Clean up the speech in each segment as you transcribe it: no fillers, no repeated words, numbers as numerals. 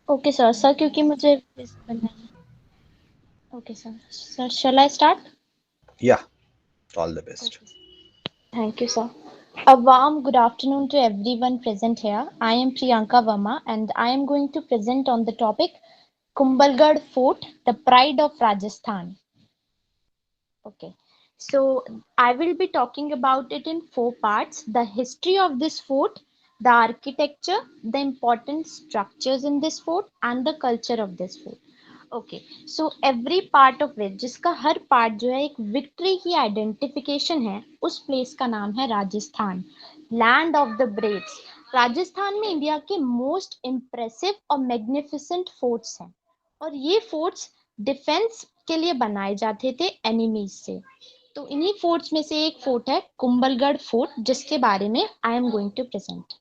Okay sir sir क्योंकि मुझे quiz बनना है। Okay sir sir shall I start? Yeah, all the best. Okay, sir. Thank you, sir. A warm good afternoon to everyone present here. I am Priyanka Verma and I am going to present on the topic Kumbhalgarh Fort, the pride of Rajasthan. Okay, so I will be talking about it in four parts: the history of this fort, the architecture, the important structures in this fort, and the culture of this fort. Okay so every part of it, जिसका हर part जो है एक victory की identification है, उस place का नाम है Rajasthan, land of the Braves. Rajasthan में इंडिया के मोस्ट इम्प्रेसिव और मैग्निफिसेंट फोर्ट्स हैं, और ये फोर्ट्स डिफेंस के लिए बनाए जाते थे एनिमीज से। तो इन्हीं फोर्ट्स में से एक फोर्ट है कुंभलगढ़ फोर्ट, जिसके बारे में I am going to present.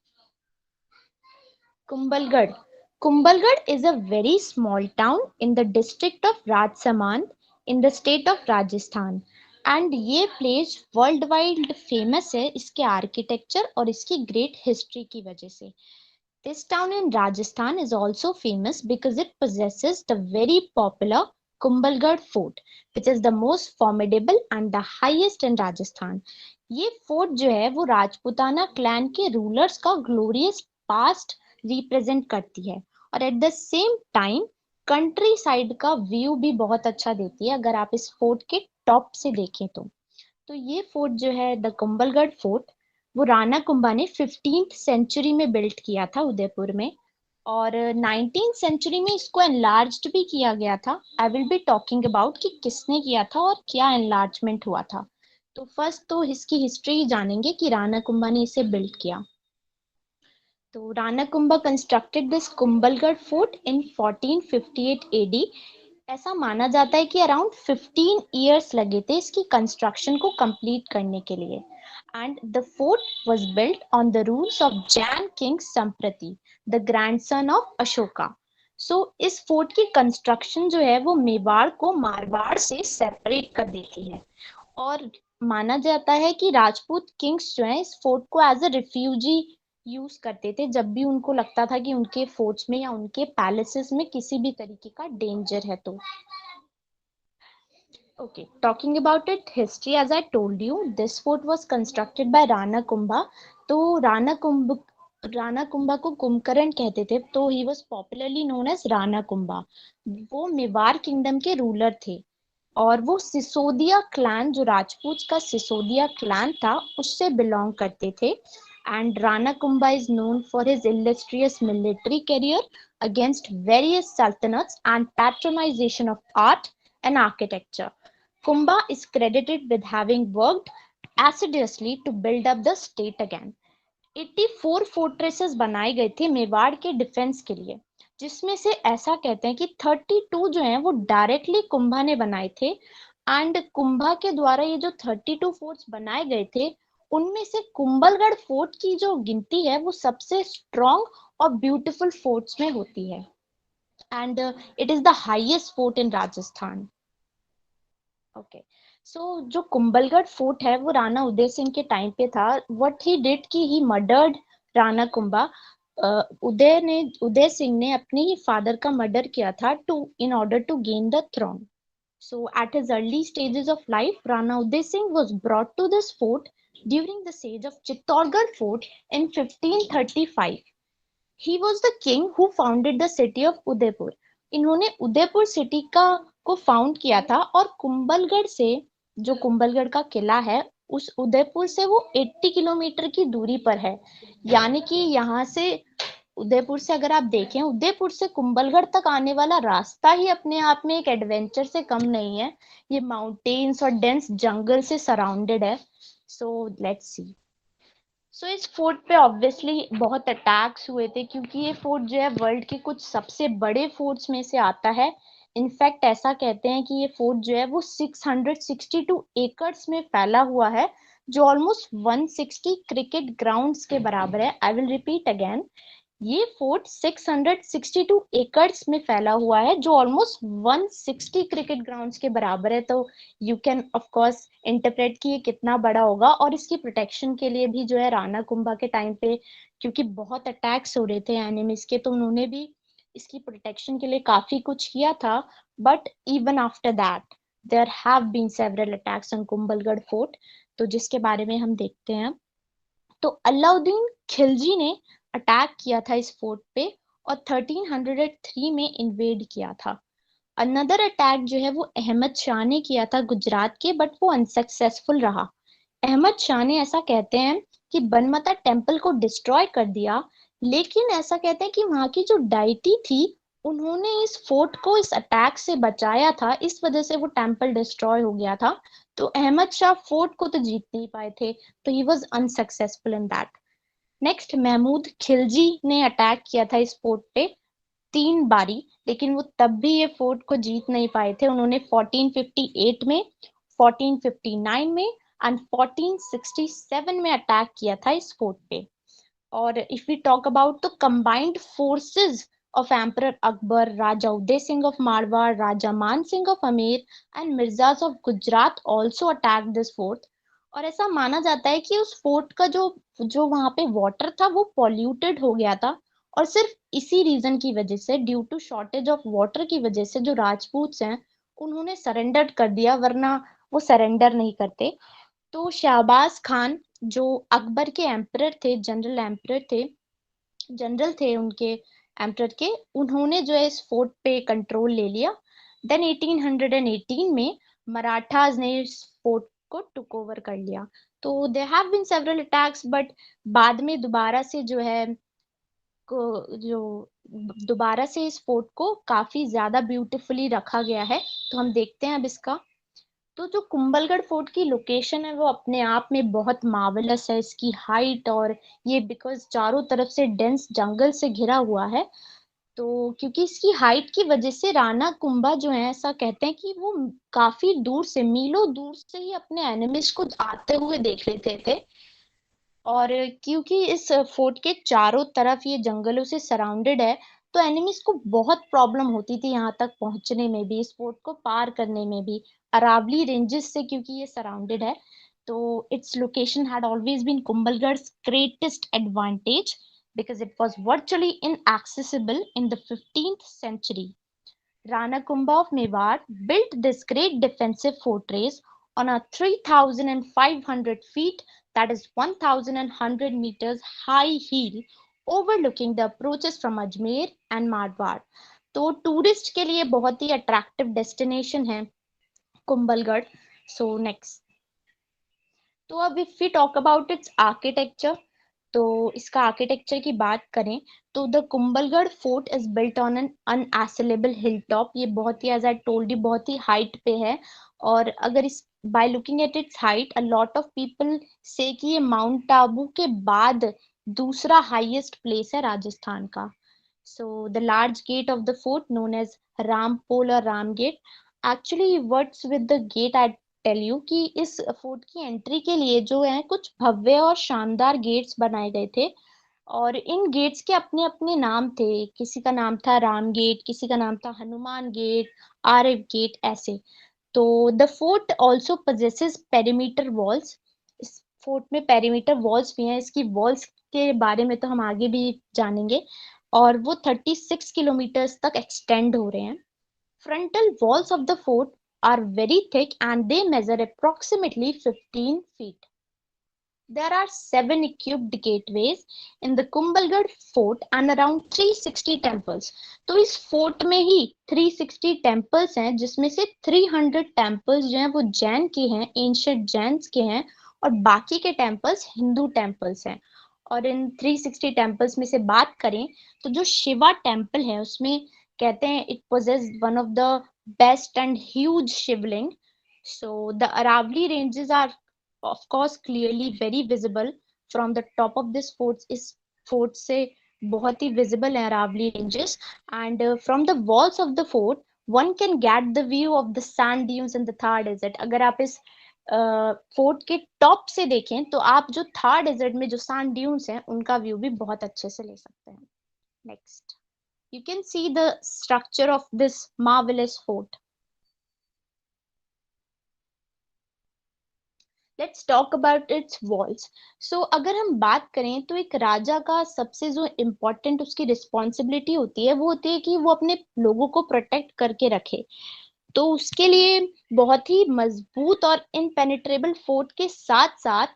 Kumbhalgarh. Kumbhalgarh is a very small town in the district of Rajsamand in the state of Rajasthan. And ये प्लेस वर्ल्ड वाइड फेमस है इसके आर्किटेक्चर और इसकी ग्रेट हिस्ट्री की वजह से। This town in Rajasthan is also famous because it possesses the very popular Kumbhalgarh Fort, which is the most formidable and the highest in Rajasthan. ये fort जो है वो राजपूताना क्लैन के रूलर्स का ग्लोरियस पास्ट रिप्रेजेंट करती है, और at the same time country side का व्यू भी बहुत अच्छा देती है अगर आप इस फोर्ट के टॉप से देखें तो ये फोर्ट जो है द कुंभलगढ़ फोर्ट, वो राणा कुंभा ने 15th सेंचुरी में बिल्ड किया था उदयपुर में, और 19th सेंचुरी में इसको एनलार्ज्ड भी किया गया था। आई विल बी टॉकिंग अबाउट कि किसने किया था और क्या एनलार्जमेंट हुआ था। तो फर्स्ट तो इसकी हिस्ट्री जानेंगे कि राणा कुंभा ने इसे बिल्ड किया। तो Rana Kumbha constructed this Kumbhalgarh fort in 1458 AD. ऐसा माना जाता है कि अराउंड 15 इयर्स लगे थे इसकी कंस्ट्रक्शन को कंप्लीट करने के लिए, and the fort was built on the rules of Jain king संप्रति, द ग्रैंडसन ऑफ अशोका। सो इस फोर्ट की कंस्ट्रक्शन जो है वो मेवाड़ को मारवाड़ से सेपरेट कर देती है, और माना जाता है कि राजपूत किंग्स जो हैं इस फोर्ट को एज अ रिफ्यूजी यूज करते थे जब भी उनको लगता था कि उनके फोर्ट्स में या उनके पैलेसेस में किसी भी तरीके का डेंजर है तो। Okay, talking about it history, as I told you, this fort was constructed by Rana Kumbha. तो राणा कुंभा को कुंभकर्ण कहते थे, तो he was popularly known as Rana Kumbha. वो मेवाड़ किंगडम के रूलर थे, और वो सिसोदिया क्लैन, जो राजपूत का सिसोदिया क्लैन था, उससे बिलोंग करते थे। And Rana Kumbha is known for his illustrious military career against various sultanates and patronization of art and architecture. Kumba is credited with having worked assiduously to build up the state again. 84 fortresses बनाए गए थे मेवाड़ के defence के लिए, जिसमें से ऐसा कहते हैं कि 32 जो हैं वो डायरेक्टली कुंभा ने बनाए थे। एंड कुंभा के द्वारा ये जो 32 फोर्ट्स बनाए गए थे, उनमें से कुंभलगढ़ फोर्ट की जो गिनती है वो सबसे स्ट्रॉन्ग और ब्यूटीफुल फोर्ट्स में होती है, and it is the highest fort in Rajasthan. Okay, so जो कुंभलगढ़ फोर्ट है वो राणा उदय सिंह के टाइम पे था। व्हाट ही डिड कि ही मर्डर्ड राणा कुंभा। उदय सिंह ने अपने ही फादर का मर्डर किया था to in order to gain the throne. So at his early stages of life, Rana Uday Singh was brought to this fort during the siege of Chittorgarh Fort in 1535. He was the king who founded the city of Udaipur. इन्होंने Udaipur city का को found किया था, और कुंभलगढ़ से, जो कुंभलगढ़ का किला है, उस उदयपुर से वो 80 किलोमीटर की दूरी पर है। यानी कि यहाँ से, उदयपुर से अगर आप देखें, उदयपुर से कुंभलगढ़ तक आने वाला रास्ता ही अपने आप में एक एडवेंचर से कम नहीं है। ये माउंटेन्स और डेंस जंगल से सराउंडेड है। So let's see. सो इस फोर्ट पे ऑब्वियसली बहुत अटैक्स हुए थे, क्योंकि ये फोर्ट जो है वर्ल्ड के कुछ सबसे बड़े फोर्ट्स में से आता है। इनफैक्ट ऐसा कहते हैं कि ये फोर्ट जो है वो 662 एकर्स में फैला हुआ है, जो ऑलमोस्ट 160 क्रिकेट ग्राउंड्स के बराबर है। आई विल रिपीट अगेन, ये फोर्ट 662 एकर्स में फैला हुआ है, जो ऑलमोस्ट 160 क्रिकेट ग्राउंड्स के बराबर है। तो you can of course interpret कि ये कितना बड़ा होगा। और इसकी प्रोटेक्शन के लिए भी जो है राणा कुंभा के टाइम पे, क्योंकि बहुत अटैक्स हो रहे थे एनिमीज के, तो उन्होंने भी इसकी प्रोटेक्शन के लिए काफी कुछ किया था, but even after that there have been several attacks on Kumbhalgarh fort, तो जिसके बारे में हम देखते हैं। तो अलाउद्दीन खिलजी ने अटैक किया था इस फोर्ट पे और 1303 में इन्वेड किया था। अनदर अटैक जो है वो अहमद शाह ने किया था गुजरात के, बट वो अनसक्सेसफुल रहा। अहमद शाह ने ऐसा कहते हैं कि बनमता टेम्पल को डिस्ट्रॉय कर दिया, लेकिन ऐसा कहते हैं कि वहां की जो डाइटी थी उन्होंने इस फोर्ट को इस अटैक से बचाया था, इस वजह से वो टेम्पल डिस्ट्रॉय हो गया था। तो अहमद शाह फोर्ट को तो जीत नहीं पाए थे, तो he was unsuccessful in that. Next Mahmud Khilji ने अटैक किया था इस फोर्ट पे 3 बारी, लेकिन वो तब भी ये फोर्ट को जीत नहीं पाए थे। उन्होंने 1458 में, 1459 में एंड 1467 में अटैक किया था इस फोर्ट पे। और if we talk about the combined forces of Emperor Akbar, Raja Uday Singh of Marwar, Raja Man Singh of Amer and Mirzas of Gujarat also attacked this fort। और ऐसा माना जाता है कि उस फोर्ट का जो जो वहां पे वाटर था वो पॉल्यूटेड हो गया था, और सिर्फ इसी रीजन की वजह से, due to shortage of water की वजह से, जो राजपूत हैं उन्होंने सरेंडर कर दिया, वरना वो सरेंडर नहीं करते। तो शहबाज खान जो अकबर के एम्परर थे, जनरल थे उनके एम्परर के, उन्होंने जो है इस फोर्ट पे कंट्रोल ले लिया। देन 1818 में मराठाज ने इस फोर्ट को टुक ओवर कर लिया। तो there have been several attacks, but बाद में दोबारा से जो है जो दोबारा से इस फोर्ट को काफी ज्यादा ब्यूटीफुली रखा गया है। तो हम देखते हैं अब इसका। तो जो कुंभलगढ़ फोर्ट की लोकेशन है वो अपने आप में बहुत मार्वलस है, इसकी हाइट, और ये बिकॉज चारों तरफ से डेंस जंगल से घिरा हुआ है। तो क्योंकि इसकी हाइट की वजह से राणा कुंभा जो है, ऐसा कहते हैं कि वो काफी दूर से, मीलों दूर से ही अपने एनिमीज को आते हुए देख लेते थे। और क्योंकि इस फोर्ट के चारों तरफ ये जंगलों से सराउंडेड है, तो एनिमीज को बहुत प्रॉब्लम होती थी यहाँ तक पहुंचने में भी, इस फोर्ट को पार करने में भी, अरावली रेंजेस से, क्योंकि ये सराउंडेड है। तो its location had always been कुंभलगढ़'s greatest advantage because it was virtually inaccessible in the 15th century. Rana Kumbha of Mewar built this great defensive fortress on a 3,500 feet, that is 1,100 meters high hill overlooking the approaches from Ajmer and Marwar। तो tourist के लिए बहुत ही attractive destination है कुंभलगढ़। सो next, तो अब if we talk about its architecture, तो इसका architecture की बात करें तो the Kumbhalgarh fort is built on an unassailable hill top. ये बहुत ही, एज आई टोल्ड यू, बहुत ही हाइट पे है। और अगर इस by looking at its height, a lot of people से कि ये माउंट आबू के बाद दूसरा हाईएस्ट प्लेस है राजस्थान का। So the large gate of the fort known as Rampol or Ram Gate actually works with the gate। I tell you कि इस फोर्ट की एंट्री के लिए जो है कुछ भव्य और शानदार गेट्स बनाए गए थे, और इन गेट्स के अपने अपने नाम थे। किसी का नाम था राम गेट, किसी का नाम था हनुमान गेट, आरव गेट, ऐसे। तो the fort also possesses perimeter walls. इस फोर्ट में पेरीमीटर वॉल्स भी हैं। इसकी वॉल्स के बारे में तो हम आगे भी जानेंगे, और वो 36 किलोमीटर्स तक एक्सटेंड हो रहे हैं। Frontal walls of the fort are very thick and they measure approximately 15 feet. There are 7 equipped gateways in the Kumbhalgarh fort and around 360 temples। तो इस फोर्ट में ही 360 टेम्पल्स हैं, जिसमें से 300 टेम्पल्स जो हैं वो जैन के हैं, एंशियंट जैन्स के हैं, और बाकी के टेम्पल्स हिंदू टेम्पल्स हैं। और इन 360 टेम्पल्स में से बात करें तो जो शिवा टेम्पल है उसमें कहते हैं it poses one of the best and huge Shivling. So the Aravali ranges are of course clearly very visible from the top of this fort। इस फोर्ट से बहुत ही विजिबल है Aravali ranges. And from the walls of the fort one can get the view of the sand dunes in the Thar desert। अगर आप इस fort के top से देखें तो आप जो थार डेजर्ट में जो सैंड ड्यून्स हैं उनका व्यू भी बहुत अच्छे से ले सकते हैं। Next, you can see the structure of this marvelous fort। Let's talk about its walls. So अगर हम बात करें तो एक राजा का सबसे जो इम्पोर्टेंट उसकी रिस्पॉन्सिबिलिटी होती है वो होती है कि वो अपने लोगों को प्रोटेक्ट करके रखे। तो उसके लिए बहुत ही मजबूत और इनपेनिट्रेबल फोर्ट के साथ साथ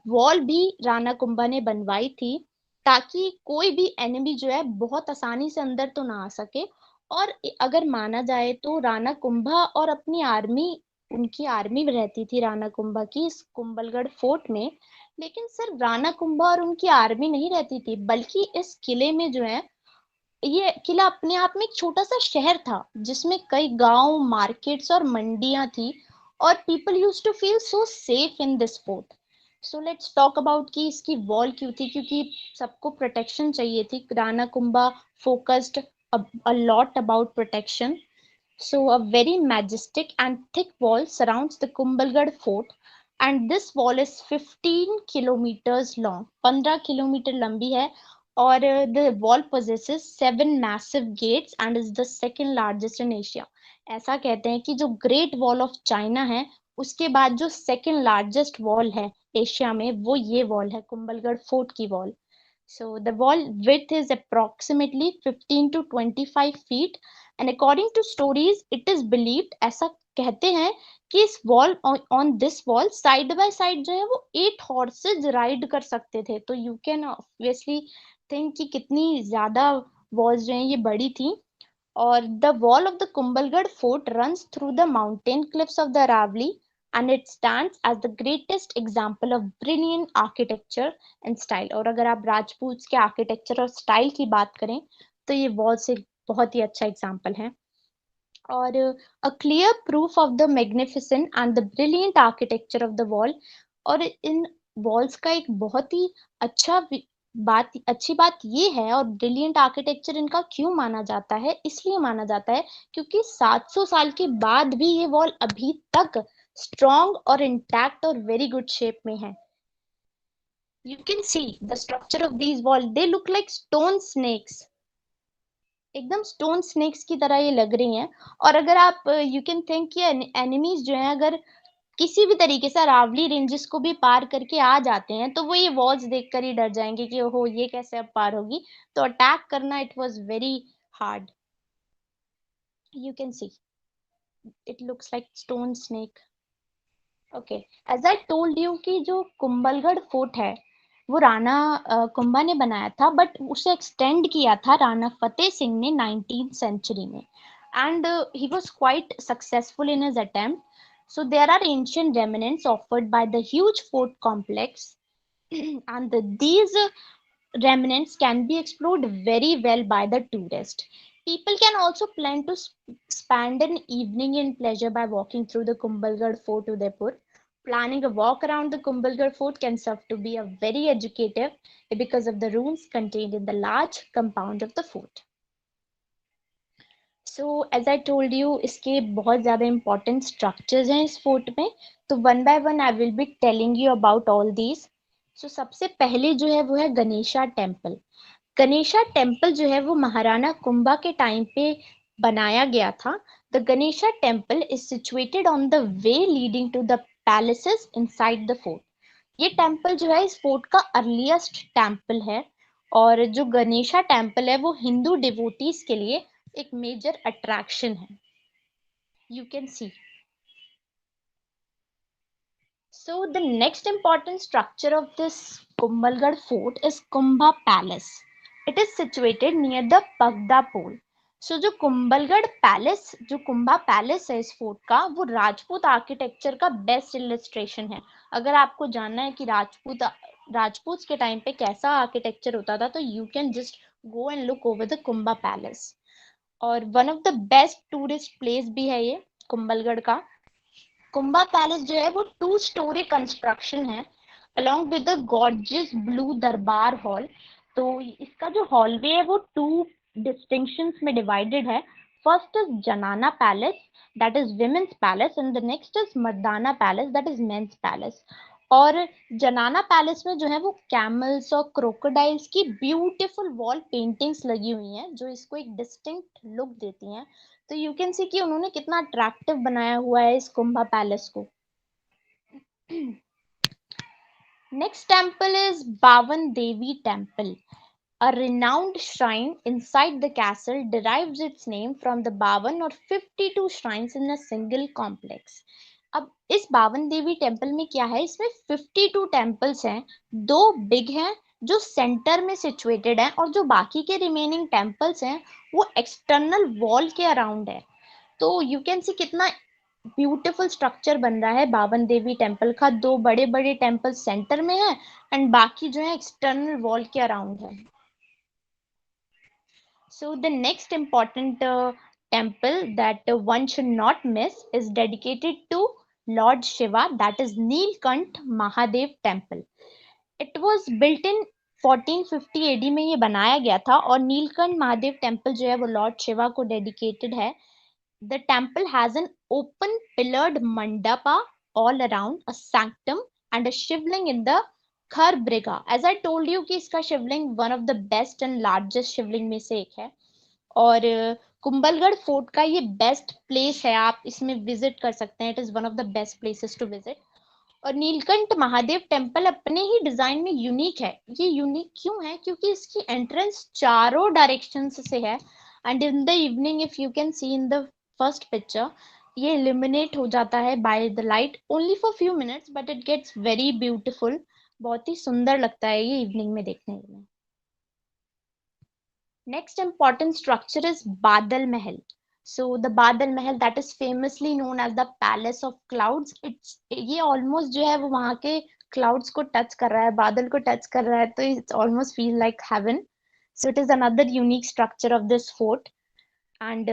वॉल भी राणा कुंभा ने बनवाई थी, ताकि कोई भी एनिमी जो है बहुत आसानी से अंदर तो ना आ सके। और अगर माना जाए तो राणा कुंभा और अपनी आर्मी, उनकी आर्मी रहती थी राणा कुंभा की इस कुंभलगढ़ फोर्ट में। लेकिन सिर्फ राणा कुंभा और उनकी आर्मी नहीं रहती थी, बल्कि इस किले में जो है, ये किला अपने आप में एक छोटा सा शहर था जिसमें कई गांव, मार्केट्स और मंडियां थी। और people use to feel so safe in this fort. So let's talk about कि इसकी वॉल क्यों थी, क्योंकि सबको प्रोटेक्शन चाहिए थी। Rana Kumbha focused a lot about protection. So a very majestic and thick wall surrounds the Kumbhalgarh fort, and this wall is 15 kilometers long. 15 kilometre लंबी है। और the wall possesses 7 massive gates and is the second largest in Asia. ऐसा कहते हैं कि जो great wall of China है उसके बाद जो सेकंड लार्जेस्ट वॉल है एशिया में, वो ये वॉल है, कुंभलगढ़ फोर्ट की wall. So the wall width is approximately 15 to 25 feet, and according to stories, it is believed, ऐसा कहते हैं कि इस wall, on this wall side by side जो है वो 8 horses राइड कर सकते थे। तो यू कैन ऑब्वियसली थिंक कि कितनी ज्यादा वॉल्स जो हैं ये बड़ी थी। और the wall of the Kumbhalgarh fort runs through the mountain cliffs of the Aravalli, and it stands as the greatest example of brilliant architecture and style. और अगर आप राजपूत के आर्किटेक्चर और स्टाइल की बात करें तो ये वॉल से बहुत ही अच्छा एग्जाम्पल है। और a clear proof of the magnificent and the brilliant architecture of the wall। और इन वॉल्स का एक बहुत ही अच्छा अच्छी बात ये है, और ब्रिलियंट आर्किटेक्चर इनका क्यों माना जाता है, इसलिए माना जाता है क्योंकि 700 साल के बाद भी ये वॉल अभी तक स्ट्रॉन्ग और इंटैक्ट और वेरी गुड शेप में है। You can see the structure of these wall, they look like stone snakes. एकदम स्टोन स्नेक्स की तरह ये लग रही हैं। और अगर आप यू कैन थिंक कि एनिमीज जो हैं अगर किसी भी तरीके से अरावली रेंजेस को भी पार करके आ जाते हैं तो वो ये वॉल्स देखकर ही डर जाएंगे कि ओहो ये कैसे अब पार होगी। तो अटैक करना it was very hard. You can see it looks like stone snake. Okay, as I told you कि जो कुंभलगढ़ फोर्ट है वो राणा कुंभा ने बनाया था, बट उसे एक्सटेंड किया था राणा फतेह सिंह ने 19th सेंचुरी में। And he was quite successful in his attempt. So there are ancient remnants offered by the huge fort complex, and these remnants can be explored very well by the tourist. People can also plan to spend an evening in pleasure by walking through the Kumbhalgarh Fort, Udaipur. Planning a walk around the Kumbhalgarh Fort can serve to be a very educative because of the ruins contained in the large compound of the fort. So as I told you इसके बहुत ज़्यादा important structures हैं इस fort में। तो one by one I will be telling you about all these. So सबसे पहले जो है वो है गणेशा टेम्पल। गणेशा टेम्पल जो है वो महाराणा कुंभा के टाइम पे बनाया गया था। The Ganesha temple is situated on the way leading to the palaces inside the fort. ये टेम्पल जो है इस फोर्ट का अर्लीस्ट टेम्पल है। और जो गणेशा टेम्पल है वो हिंदू डिवोटीज के लिए एक मेजर अट्रैक्शन है। You can C. So the next important structure of this Kumbhalgarh fort is Kumbha Palace. It is situated near the Pagda pole. So जो कुंभलगढ़ पैलेस, जो कुंभा पैलेस है इस फोर्ट का, वो राजपूत आर्किटेक्चर का बेस्ट इलस्ट्रेशन है। अगर आपको जानना है कि राजपूत के टाइम पे कैसा आर्किटेक्चर होता था तो you can just go and look over the Kumbha palace. और one of the best tourist place भी है ये कुंभलगढ़ का। कुंभा पैलेस जो है वो 2 स्टोरी कंस्ट्रक्शन है along with the gorgeous blue दरबार हॉल। तो इसका जो हॉलवे है वो 2 distinctions में डिवाइडेड है। First is Zanana palace, that is women's palace, and the next is Mardana palace, that is men's palace. और जनाना पैलेस में जो है वो कैमल्स और क्रोकोडाइल्स की ब्यूटीफुल वॉल पेंटिंग्स लगी हुई हैं जो इसको एक डिस्टिंक्ट लुक देती हैं। तो यू कैन सी कि उन्होंने कितना अट्रैक्टिव बनाया हुआ है इस कुंभा पैलेस को। Next temple is Bhavan Devi Temple. A renowned shrine inside the castle derives its name from the 52 or 52 shrines in a single complex. अब इस बावन देवी टेम्पल में क्या है, इसमें 52 टेम्पल्स हैं, दो बिग हैं जो सेंटर में सिचुएटेड हैं और जो बाकी के रिमेनिंग टेम्पल्स हैं वो एक्सटर्नल वॉल के अराउंड है. तो यू कैन सी कितना ब्यूटीफुल स्ट्रक्चर बन रहा है बावन देवी टेम्पल का. दो बड़े बड़े टेम्पल सेंटर में है एंड बाकी जो है एक्सटर्नल वॉल के अराउंड है. So the next important temple that one should not miss is dedicated to Lord Shiva, that is Neelkant Mahadev Temple. It was built in 1450 AD में ये बनाया गया था और नीलकंठ महादेव टेम्पल जो है वो लॉर्ड शिवा को डेडिकेटेड है. The temple has an open pillared mandapa all around, a sanctum and a shivling in the Kharbriga. As I told you कि इसका शिवलिंग one of the best and largest शिवलिंग में से एक है. और कुंभलगढ़ फोर्ट का ये बेस्ट प्लेस है, आप इसमें विजिट कर सकते हैं. It is one of the best places to visit. और नीलकंठ महादेव टेम्पल अपने ही डिजाइन में यूनिक है. ये यूनिक क्यों है? क्योंकि इसकी एंट्रेंस चारों डायरेक्शन से है and in the evening if you can see in the first picture, ये इल्यूमिनेट हो जाता है by the light only for few minutes but it gets very beautiful. बहुत ही सुंदर लगता है ये इवनिंग में देखने में. Next important structure is Badal Mahal. So the Badal Mahal that is famously known as the Palace of Clouds. It's ये almost जो है वो वहाँ के clouds को touch कर रहा है, बादल को touch कर रहा है, तो it's almost feel like heaven. So it is another unique structure of this fort. And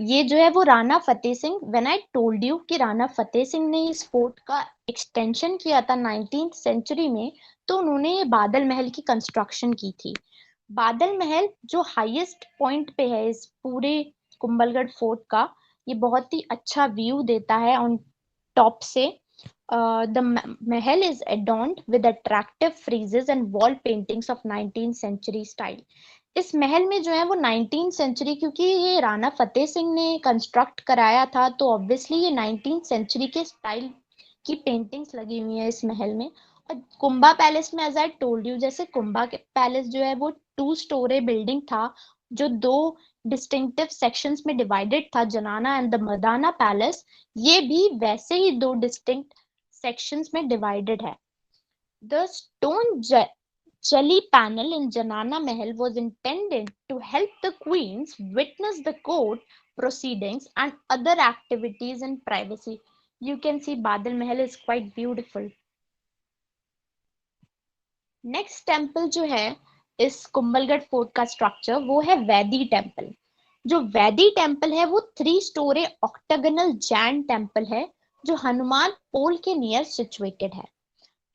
ये जो है वो Rana Fateh Singh, when I told you कि राणा फतेह सिंह ने इस फोर्ट का एक्सटेंशन किया था 19th सेंचुरी में, तो उन्होंने ये बादल महल की कंस्ट्रक्शन की थी. बादल महल जो हाईएस्ट पॉइंट पे है इस पूरे कुंभलगढ़ फोर्ट का, ये बहुत ही अच्छा व्यू देता है ऑन टॉप से. The Mahal is adorned with attractive friezes and wall paintings of 19th century style. इस महल में जो है वो 19th सेंचुरी, क्योंकि ये राणा फतेह सिंह ने कंस्ट्रक्ट कराया था तो ऑब्वियसली ये 19th सेंचुरी के स्टाइल की पेंटिंग्स लगी हुई है इस महल में. और कुंभा पैलेस में एज आई टोल्ड यू, जैसे कुंभा पैलेस जो है वो 2 स्टोरी बिल्डिंग था जो 2 डिस्टिंक्टिव सेक्शंस में डिवाइडेड था, जनाना एंड द मदाना पैलेस. ये भी वैसे ही 2 डिस्टिंक्ट सेक्शंस में डिवाइडेड है. The stone Jali panel in Janana Mahal was intended to help the queens witness the court proceedings and other activities in privacy. You can see Badal Mahal is quite beautiful. Next temple जो है इस Kumbhalgarh fort का structure वो है Vaidi temple. जो Vaidi temple है वो 3 story octagonal Jain temple है जो हनुमान पोल के नियर सिचुएटेड है.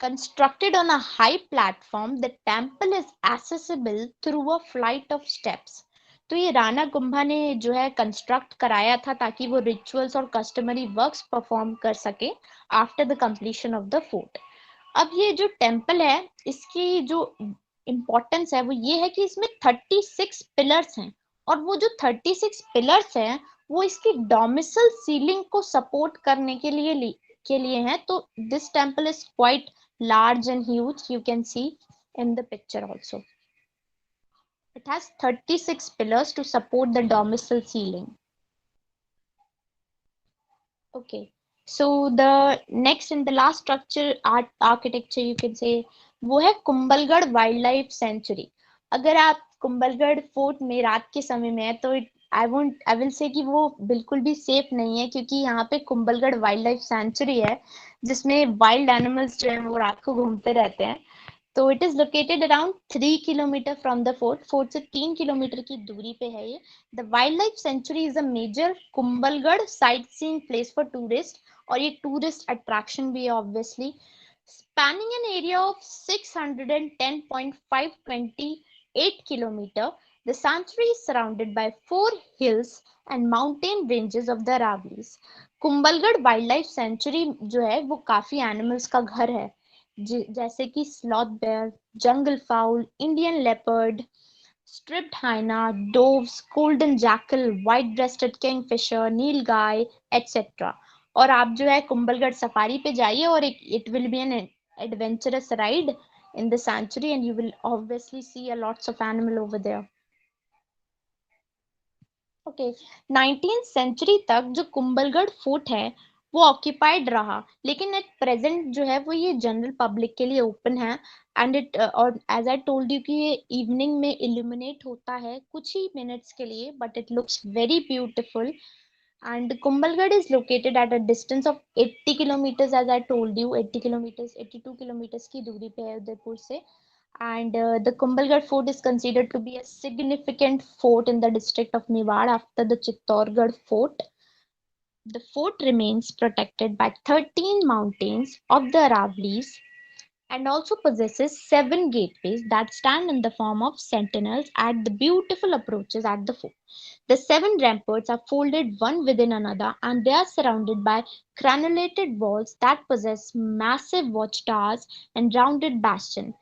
Constructed on a high platform, the temple is accessible through a flight of steps. तो ये राणा कुंभा ने जो है कंस्ट्रक्ट कराया था ताकि वो रिचुअल्स और कस्टमरी वर्क्स परफॉर्म कर सके after the completion of the fort. अब ये जो टेम्पल है इसकी जो इम्पोर्टेंस है वो ये है कि इसमें 36 पिलर्स हैं और वो जो 36 पिलर्स हैं वो इसकी डोमिसल सीलिंग को सपोर्ट करने के लिए हैं. तो this temple is quite large and huge. You can see in the picture also. It has 36 pillars to support the domicile ceiling. Okay, so the next and the last structure architecture you can say वो है Kumbhalgarh wild life century. अगर आप Kumbhalgarh fort में रात के समय में है तो आई विल से कि वो बिल्कुल भी सेफ नहीं है, क्योंकि यहाँ पे कुंभलगढ़ वाइल्ड लाइफ सेंचुरी है जिसमें वाइल्ड एनिमल्स जो है वो रात को घूमते रहते हैं. तो it is located around 3 kilometre from the fort. Fort से 3 किलोमीटर की दूरी पे है ये. The wild life sanctuary is a major Kumbhalgarh sightseeing place for tourist और ये टूरिस्ट अट्रैक्शन भी है obviously. Spanning an area of 610.528 kilometer, the sanctuary is surrounded by 4 hills and mountain ranges of the Aravallis. Kumbhalgarh wild life century जो है वो काफी animals का घर है, जैसे कि sloth bear, jungle fowl, Indian leopard, striped hyena, doves, golden jackal, white breasted kingfisher, nilgai etcetera. और आप जो है कुंभलगढ़ सफारी पे जाइए और it will be an adventurous ride in the sanctuary, and you will obviously see a lots of animal over there. Okay, 19th century तक जो Kumbhalgarh fort है वो ऑक्यूपाइड रहा, लेकिन एट प्रेजेंट जो है वो ये जनरल पब्लिक के लिए ओपन है। एंड इट और एज आई टोल्ड यू कि ये इवनिंग में इल्यूमिनेट होता है कुछ ही मिनट्स के लिए, but it looks very beautiful. And Kumbhalgarh is located at a distance of 80 kilometers, as I told you, 80 kilometers, 82 kilometers की दूरी पे है उदयपुर से। And the Kumbhalgarh fort is considered to be a significant fort in the district of Mewar after the Chittorgarh fort. The fort remains protected by 13 mountains of the Aravali's and also possesses seven gateways that stand in the form of sentinels at the beautiful approaches at the fort. The seven ramparts are folded one within another, and they are surrounded by crenulated walls that possess massive watchtowers and rounded bastions.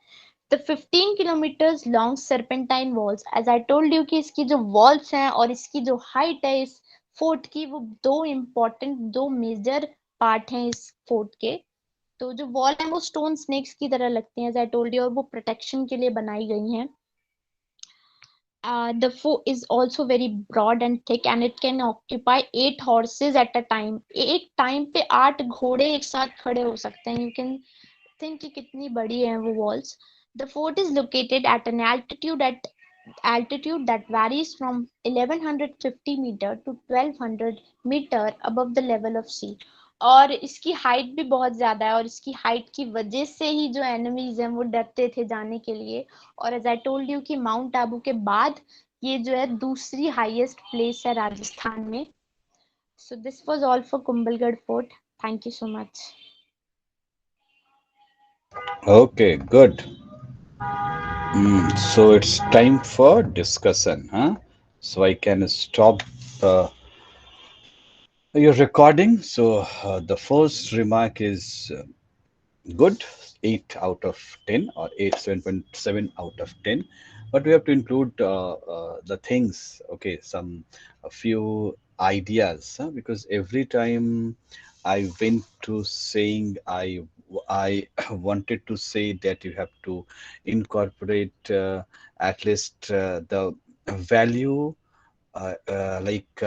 The 15 kilometers long serpentine walls, as I told you कि इसकी जो walls हैं और इसकी जो height है इस fort की, वो दो major part हैं इस fort के। तो जो वॉल है वो स्टोन स्नेक्स की तरह लगती हैं, एज आई टोल्ड यू, और वो प्रोटेक्शन के लिए बनाई गई हैं। The fort is also very broad and thick, and it can occupy 8 horses at a time. एक टाइम पे 8 घोड़े एक साथ खड़े हो सकते हैं। यू कैन थिंक कि कितनी बड़ी है वो walls. The fort is located at an altitude that varies from 1150 meter to 1200 meter above the level of sea। और इसकी हाइट भी बहुत ज्यादा है, और इसकी हाइट की वजह से ही जो एनिमीज हैं वो डरते थे जाने के लिए। और एज आई टोल्ड यू कि माउंट आबू के बाद ये जो है दूसरी हाईएस्ट प्लेस है राजस्थान में। So this was all for Kumbhalgarh fort. Thank you so much. Okay, good. So it's time for discussion, huh? So I can stop uh, your recording. So the first remark is good, 8 out of 10 or 8 7.7 out of 10, but we have to include the things, okay, some a few ideas, huh? Because every time I went to saying I wanted to say that you have to incorporate at least the value, like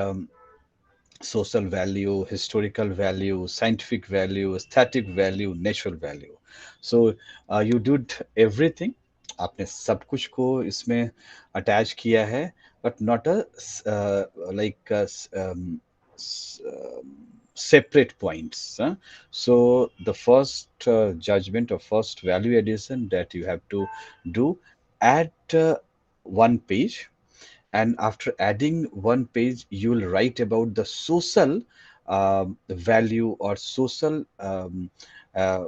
social value, historical value, scientific value, aesthetic value, natural value. So you did everything. आपने सब कुछ को इसमें attach किया है, but not a like a, s- um, separate points. Huh? So the first judgment or first value addition that you have to do, add one page, and after adding one page you will write about the social value or social uh,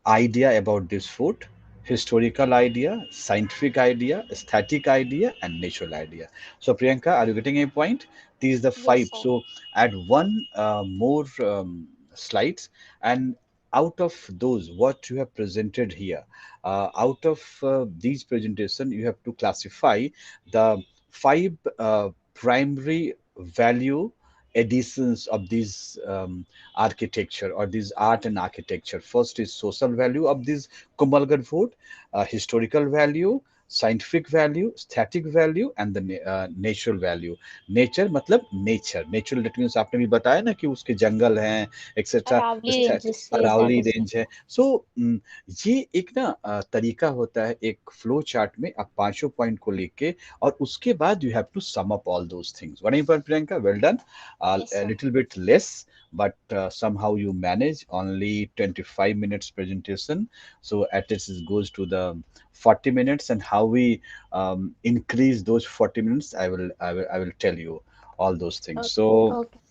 idea about this food, historical idea, scientific idea, aesthetic idea, and natural idea. So, Priyanka, are you getting a point? These are the Yes, five. sir. So, add one more slides, and out of those, what you have presented here, out of these presentation, you have to classify the five primary value additions of these architecture or this art and architecture. First is social value of this Kumbhalgarh fort, historical value, scientific value, static value, and the natural value. Nature मतलब nature, natural that means आपने भी बताया ना कि उसके जंगल हैं etcetera, Aravalli ranges से Aravalli establish है। रेंज है। सो ये एक ना तरीका होता है एक फ्लो चार्ट में, आप पांचों पॉइंट को लेके और उसके बाद you have to sum up all those things. What about Priyanka? Well done. Yes A sir. little bit less, but somehow you manage only 25 minutes presentation. So at least it goes to the 40 minutes, and how we increase those 40 minutes, I will tell you all those things. Okay. So okay.